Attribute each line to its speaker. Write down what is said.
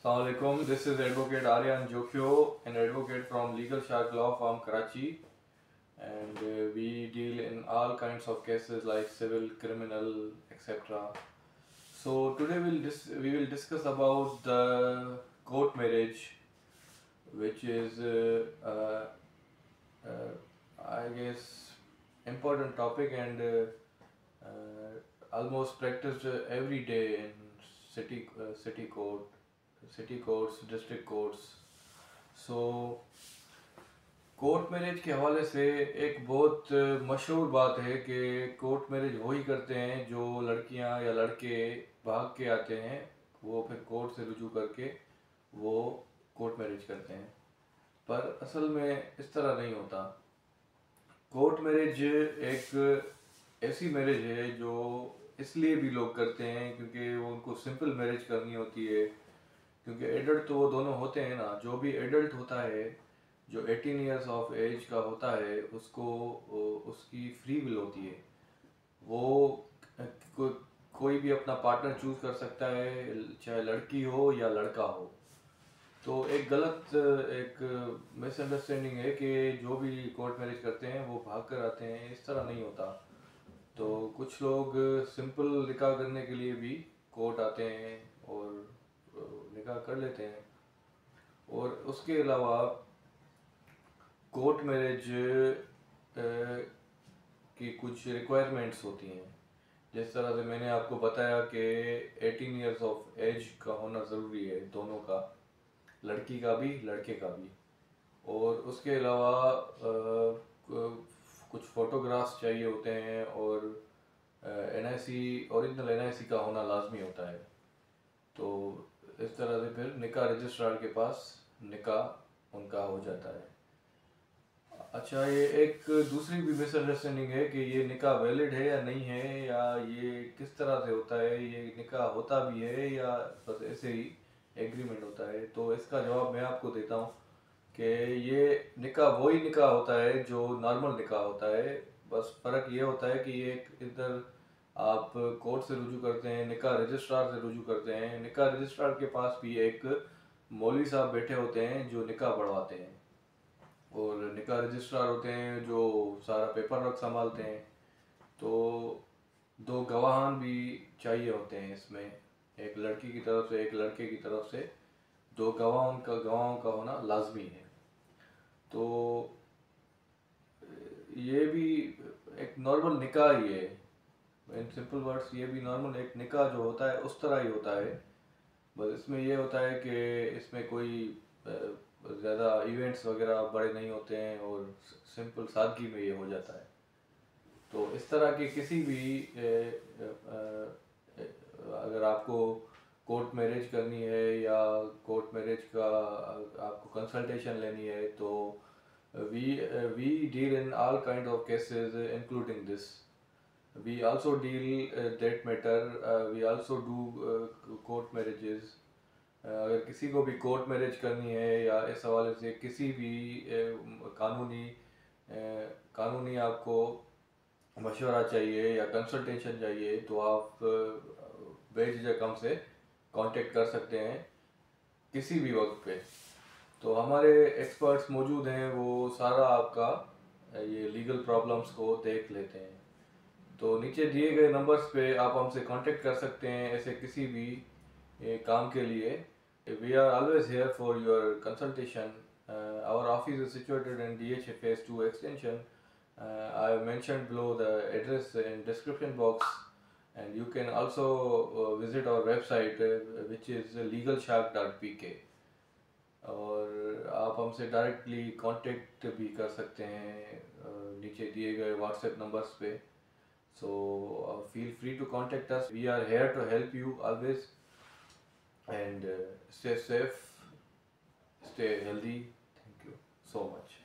Speaker 1: Assalamualaikum. This is Advocate Aryan Jokyo, an advocate from Legal Shark Law Firm, Karachi, and we deal in all kinds of cases like civil, criminal, etc. So today we will discuss about the court marriage, which is I guess important topic and almost practiced every day in city court, city courts, district courts. So court marriage के हवाले से एक बहुत मशहूर बात है कि court marriage वही करते हैं जो लड़कियां या लड़के भाग के आते हैं, वो फिर कोर्ट से रुजू करके वो कोर्ट मैरिज करते हैं। पर असल में इस तरह नहीं होता। कोर्ट मैरिज एक ऐसी मैरिज है जो इसलिए भी लोग करते हैं क्योंकि वो उनको सिंपल मैरिज करनी होती है, क्योंकि एडल्ट तो वो दोनों होते हैं ना। जो भी एडल्ट होता है, जो 18 ईयर्स ऑफ एज का होता है, उसको उसकी फ्री विल होती है। वो कोई भी अपना पार्टनर चूज कर सकता है, चाहे लड़की हो या लड़का हो। तो एक गलत एक मिसअंडरस्टैंडिंग है कि जो भी कोर्ट मैरिज करते हैं वो भाग कर आते हैं। इस तरह नहीं होता। तो कुछ लोग सिंपल निकाह करने के लिए भी कोर्ट आते हैं और निकाह कर लेते हैं। और उसके अलावा कोर्ट मैरिज की कुछ रिक्वायरमेंट्स होती हैं। जिस तरह से मैंने आपको बताया कि 18 ईयर्स ऑफ एज का होना ज़रूरी है, दोनों का, लड़की का भी लड़के का भी। और उसके अलावा कुछ फ़ोटोग्राफ्स चाहिए होते हैं और एनआईसी, ओरिजिनल एनआईसी का होना लाजमी होता है। तो इस तरह से फिर निकाह रजिस्ट्रार के पास निकाह उनका हो जाता है। अच्छा, ये एक दूसरी भी मिसअंडरस्टैंडिंग है कि ये निकाह वैलिड है या नहीं है, या ये किस तरह से होता है, ये निकाह होता भी है या बस ऐसे ही एग्रीमेंट होता है। तो इसका जवाब मैं आपको देता हूँ कि ये निकाह वही निकाह होता है जो नॉर्मल निकाह होता है। बस फ़र्क ये होता है कि ये इधर आप कोर्ट से रुजू करते हैं, निकाह रजिस्ट्रार से रुजू करते हैं। निकाह रजिस्ट्रार के पास भी एक मौलवी साहब बैठे होते हैं जो निकाह पढ़वाते हैं, और निकाह रजिस्ट्रार होते हैं जो सारा पेपर वर्क संभालते हैं। तो दो गवाहान भी चाहिए होते हैं इसमें, एक लड़की की तरफ से एक लड़के की तरफ से। दो गवाहों का होना लाजमी है। तो ये भी एक नॉर्मल निकाह ही है। इन सिंपल वर्ड्स, ये भी नॉर्मल एक निकाह जो होता है उस तरह ही होता है। बस इसमें ये होता है कि इसमें कोई ज़्यादा इवेंट्स वगैरह बड़े नहीं होते हैं और सिंपल सादगी में ये हो जाता है। तो इस तरह के किसी भी अगर आपको कोर्ट मैरिज करनी है या कोर्ट मैरिज का आपको कंसल्टेशन लेनी है, तो we deal in all kind of cases including this. we also deal that matter. We also do court marriages. अगर किसी को भी कोर्ट मैरिज करनी है या इस हवाले से किसी भी कानूनी आपको मशवरा चाहिए या कंसल्टेशन चाहिए, तो आप बेझिझक हमसे कांटेक्ट कर सकते हैं किसी भी वक्त पे। तो हमारे एक्सपर्ट्स मौजूद हैं, वो सारा आपका ये लीगल प्रॉब्लम्स को देख लेते हैं। तो नीचे दिए गए नंबर्स पे आप हमसे कांटेक्ट कर सकते हैं ऐसे किसी भी काम के लिए। We are always here for your consultation. Our office is situated in DH Phase 2 extension. I have mentioned below the address in description box, and you can also visit our website which is legalshark.pk. और आप हमसे directly contact भी कर सकते हैं नीचे दिए गए व्हाट्सएप नंबर्स पे। So feel free to contact us. We are here to help you always, and stay safe, stay healthy. Thank you so much.